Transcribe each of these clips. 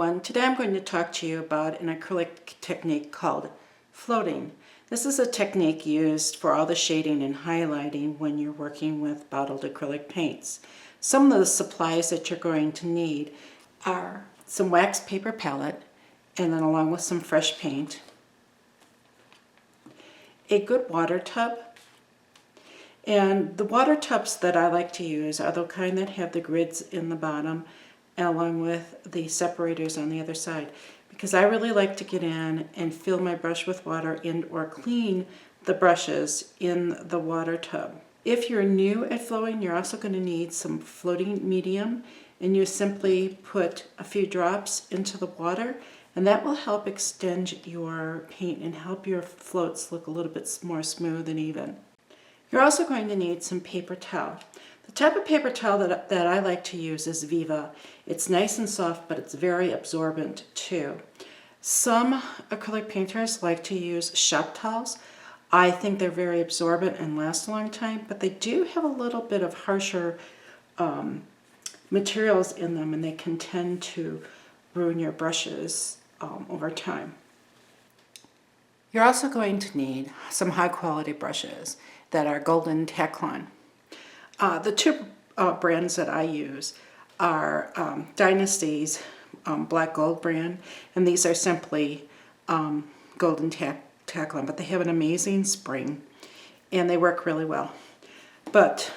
everyone. Today I'm going to talk to you about an acrylic technique called floating. This is a technique used for all the shading and highlighting when you're working with bottled acrylic paints. Some of the supplies that you're going to need are some wax paper palette, and then along with some fresh paint, a good water tub. And the water tubs that I like to use are the kind that have the grids in the bottom along with the separators on the other side, because I really like to get in and fill my brush with water and or clean the brushes in the water tub. If you're new at flowing, you're also going to need some floating medium, and you simply put a few drops into the water, and that will help extend your paint and help your floats look a little bit more smooth and even. You're also going to need some paper towel. The type of paper towel that I like to use is Viva. It's nice and soft, but it's very absorbent too. Some acrylic painters like to use shop towels. I think they're very absorbent and last a long time, but they do have a little bit of harsher materials in them, and they can tend to ruin your brushes over time. You're also going to need some high quality brushes that are golden Teflon. The two brands that I use are Dynasty's black gold brand, and these are simply golden Teflon, but they have an amazing spring and they work really well. But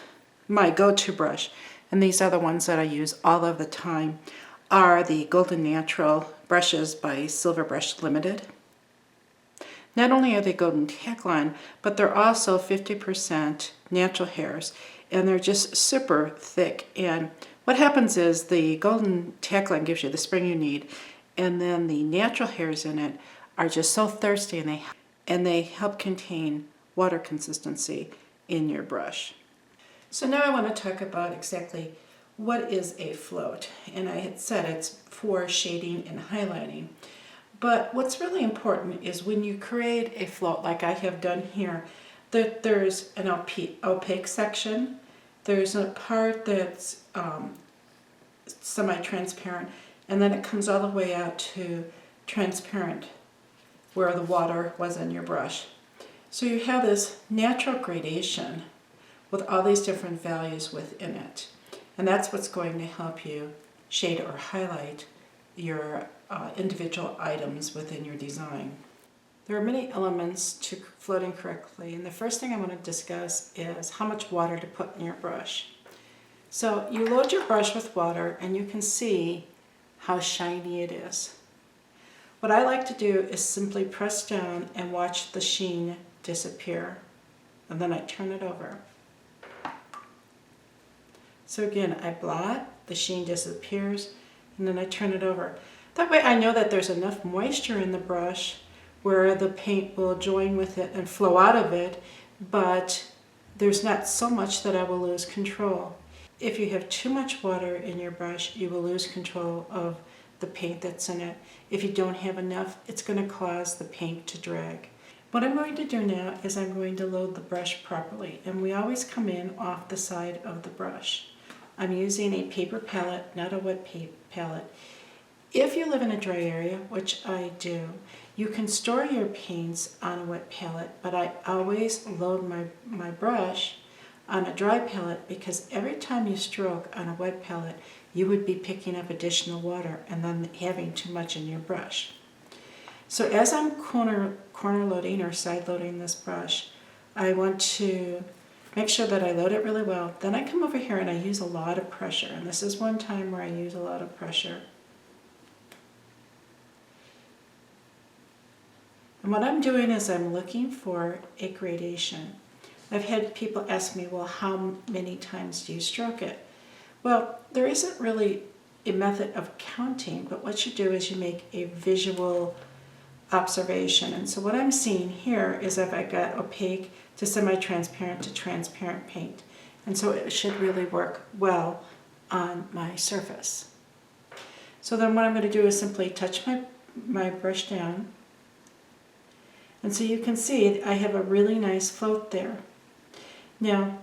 my go-to brush, and these are the ones that I use all of the time, are the Golden Natural brushes by Silver Brush Limited. Not only are they golden Teflon, but they're also 50% natural hairs, and they're just super thick. And what happens is the golden Teflon gives you the spring you need, and then the natural hairs in it are just so thirsty, and they help contain water consistency in your brush. So now I want to talk about exactly what is a float. And I had said it's for shading and highlighting. But what's really important is when you create a float like I have done here, that there's an opaque section, there's a part that's semi-transparent, and then it comes all the way out to transparent where the water was in your brush. So you have this natural gradation with all these different values within it. And that's what's going to help you shade or highlight your individual items within your design. There are many elements to floating correctly, and the first thing I want to discuss is how much water to put in your brush. So you load your brush with water and you can see how shiny it is. What I like to do is simply press down and watch the sheen disappear, and then I turn it over. So again, I blot, the sheen disappears, and then I turn it over. That way I know that there's enough moisture in the brush where the paint will join with it and flow out of it, but there's not so much that I will lose control. If you have too much water in your brush, you will lose control of the paint that's in it. If you don't have enough, it's going to cause the paint to drag. What I'm going to do now is I'm going to load the brush properly, and we always come in off the side of the brush. I'm using a paper palette, not a wet paper palette. If you live in a dry area, which I do, you can store your paints on a wet palette, but I always load my brush on a dry palette, because every time you stroke on a wet palette, you would be picking up additional water and then having too much in your brush. So as I'm corner loading or side loading this brush, I want to make sure that I load it really well. Then I come over here and I use a lot of pressure, and this is one time where I use a lot of pressure. And what I'm doing is I'm looking for a gradation. I've had people ask me, well, how many times do you stroke it? Well, there isn't really a method of counting, but what you do is you make a visual observation. And so what I'm seeing here is if I got opaque to semi-transparent to transparent paint. And so it should really work well on my surface. So then what I'm going to do is simply touch my brush down. And so you can see I have a really nice float there. Now,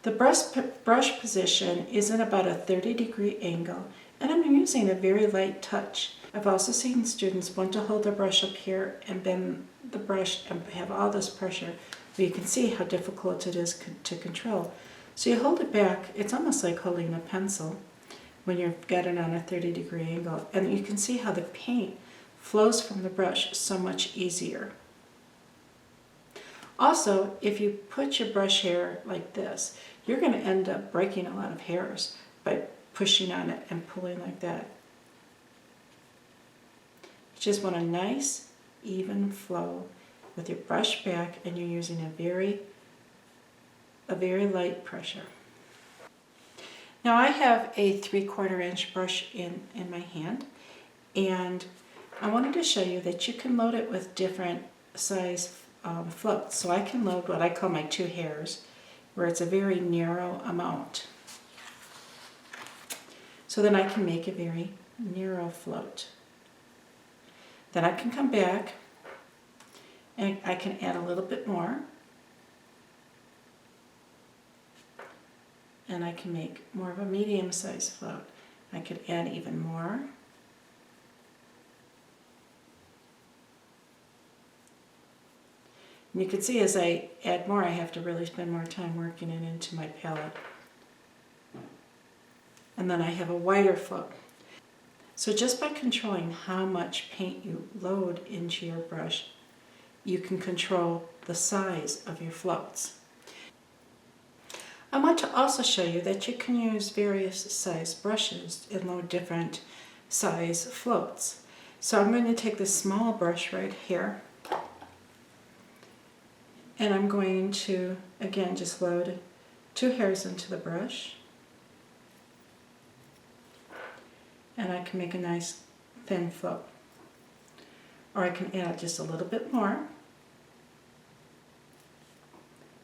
the brush position is in about a 30-degree angle, And I'm using a very light touch. I've also seen students want to hold their brush up here and bend the brush and have all this pressure, but you can see how difficult it is to control. So you hold it back, it's almost like holding a pencil when you've got it on a 30-degree angle, and you can see how the paint flows from the brush so much easier. Also, if you put your brush hair like this, you're going to end up breaking a lot of hairs by pushing on it and pulling like that. You just want a nice, even flow with your brush back, and you're using a very light pressure. Now I have a 3/4 inch brush in my hand, and I wanted to show you that you can load it with different size floats. So I can load what I call my 2 hairs, where it's a very narrow amount. So then I can make a very narrow float. Then I can come back and I can add a little bit more. And I can make more of a medium-sized float. I could add even more. And you can see as I add more, I have to really spend more time working it into my palette. And then I have a wider float. So just by controlling how much paint you load into your brush, you can control the size of your floats. I want to also show you that you can use various size brushes and load different size floats. So I'm going to take this small brush right here, and I'm going to, again, just load 2 hairs into the brush. And I can make a nice thin float. Or I can add just a little bit more.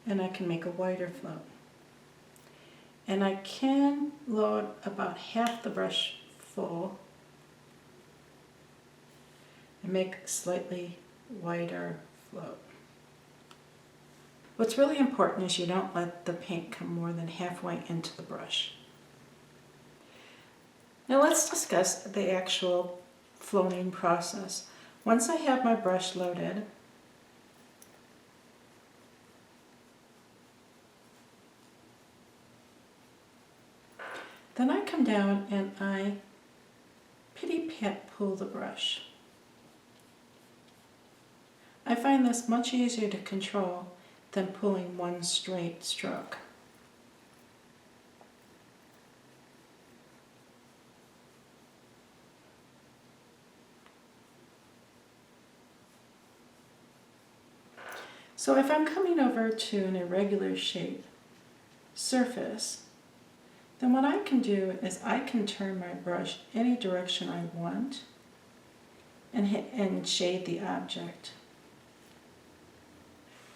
And I can make a wider float. And I can load about half the brush full and make a slightly wider float. What's really important is you don't let the paint come more than halfway into the brush. Now let's discuss the actual floating process. Once I have my brush loaded, then I come down and I pity-pat pull the brush. I find this much easier to control than pulling one straight stroke. So if I'm coming over to an irregular shape surface, then what I can do is I can turn my brush any direction I want and shade the object.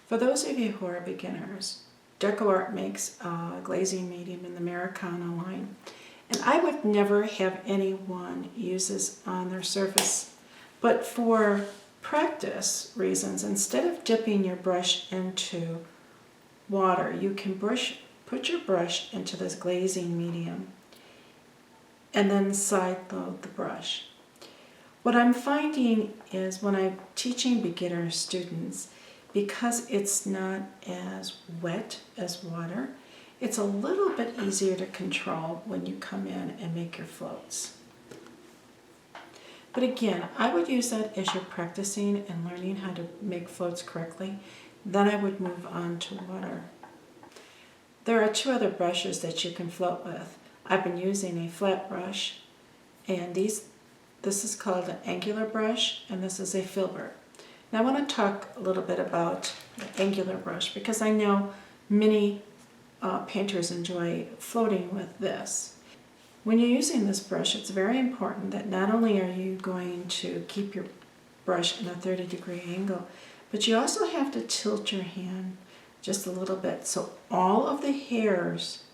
For those of you who are beginners, Decoart makes a glazing medium in the Americana line, and I would never have anyone use this on their surface, but for practice reasons, instead of dipping your brush into water, you can put your brush into this glazing medium and then side load the brush. What I'm finding is when I'm teaching beginner students, because it's not as wet as water, it's a little bit easier to control when you come in and make your floats. But again, I would use that as you're practicing and learning how to make floats correctly. Then I would move on to water. There are 2 other brushes that you can float with. I've been using a flat brush, and this is called an angular brush, and this is a filbert. Now I want to talk a little bit about the angular brush, because I know many painters enjoy floating with this. When you're using this brush, it's very important that not only are you going to keep your brush in a 30-degree angle, but you also have to tilt your hand just a little bit so all of the hairs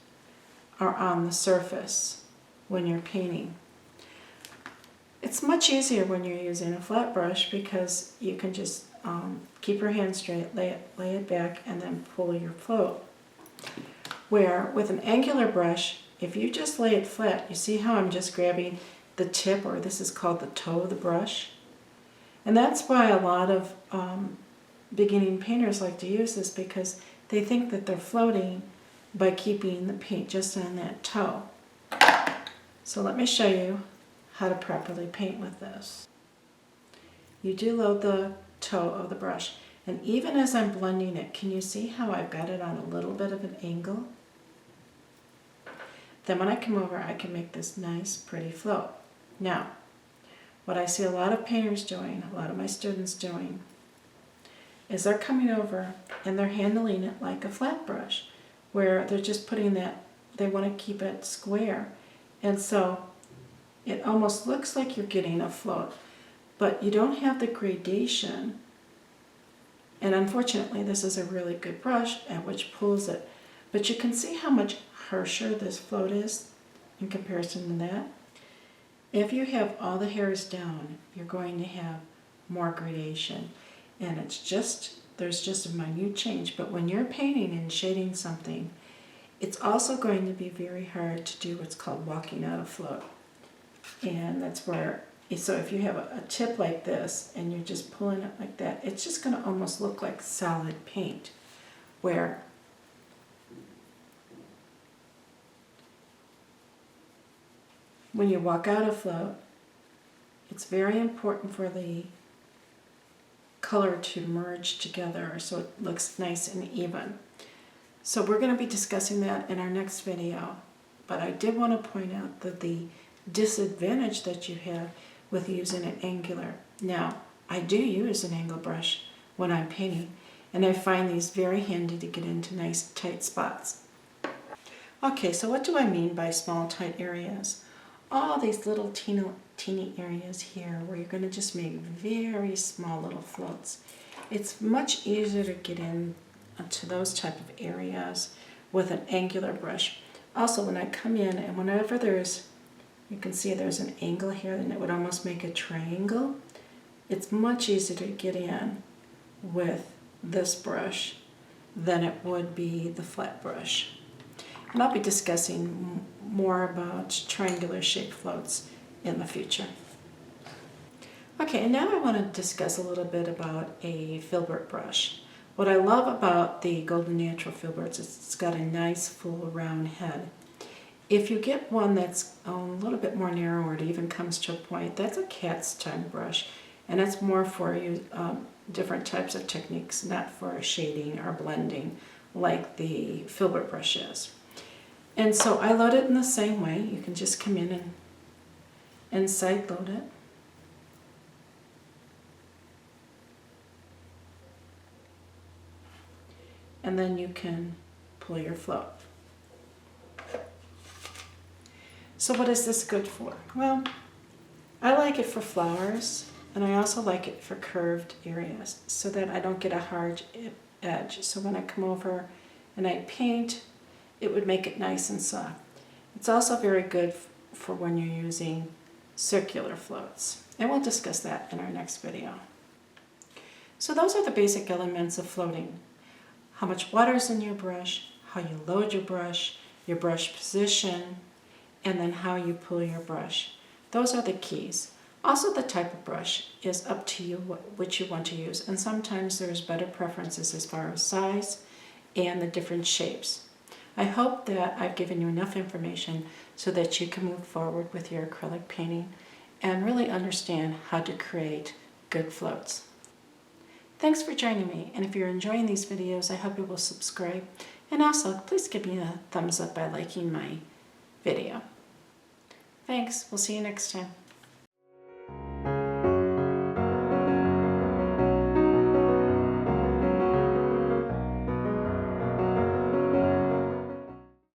are on the surface when you're painting. It's much easier when you're using a flat brush because you can just keep your hand straight, lay it back, and then pull your float. Where with an angular brush, if you just lay it flat, you see how I'm just grabbing the tip, or this is called the toe of the brush? And that's why a lot of beginning painters like to use this, because they think that they're floating by keeping the paint just on that toe. So let me show you how to properly paint with this. You do load the toe of the brush, and even as I'm blending it, can you see how I've got it on a little bit of an angle? Then when I come over, I can make this nice, pretty float. Now, what I see a lot of painters doing, a lot of my students doing, is they're coming over and they're handling it like a flat brush, where they're just putting that, they want to keep it square. And so it almost looks like you're getting a float, but you don't have the gradation. And unfortunately, this is a really good brush which pulls it. But you can see how much harsher this float is in comparison to that. If you have all the hairs down, you're going to have more gradation. And it's just, there's just a minute change. But when you're painting and shading something, it's also going to be very hard to do what's called walking out of float. And that's where, so if you have a tip like this and you're just pulling it like that, it's just going to almost look like solid paint. Where when you walk out of float, it's very important for the color to merge together so it looks nice and even. So we're going to be discussing that in our next video, but I did want to point out that the disadvantage that you have with using an angular. Now, I do use an angle brush when I'm painting, and I find these very handy to get into nice tight spots. Okay, so what do I mean by small tight areas? All these little teeny areas here where you're going to just make very small little floats. It's much easier to get in to those type of areas with an angular brush. Also, when I come in and whenever there's, you can see there's an angle here and it would almost make a triangle, it's much easier to get in with this brush than it would be the flat brush. And I'll be discussing more about triangular shaped floats in the future. Okay, and now I want to discuss a little bit about a filbert brush. What I love about the Golden Natural filberts is it's got a nice full round head. If you get one that's a little bit more narrow or it even comes to a point, that's a cat's tongue brush, and it's more for different types of techniques, not for shading or blending like the filbert brush is. And so I load it in the same way. You can just come in and side load it. And then you can pull your float. So what is this good for? Well, I like it for flowers, and I also like it for curved areas so that I don't get a hard edge. So when I come over and I paint, it would make it nice and soft. It's also very good for when you're using circular floats, and we'll discuss that in our next video. So those are the basic elements of floating. How much water is in your brush, how you load your brush position, and then how you pull your brush. Those are the keys. Also, the type of brush is up to you which you want to use, and sometimes there's better preferences as far as size and the different shapes. I hope that I've given you enough information so that you can move forward with your acrylic painting and really understand how to create good floats. Thanks for joining me, and if you're enjoying these videos, I hope you will subscribe, and also please give me a thumbs up by liking my video. Thanks, we'll see you next time.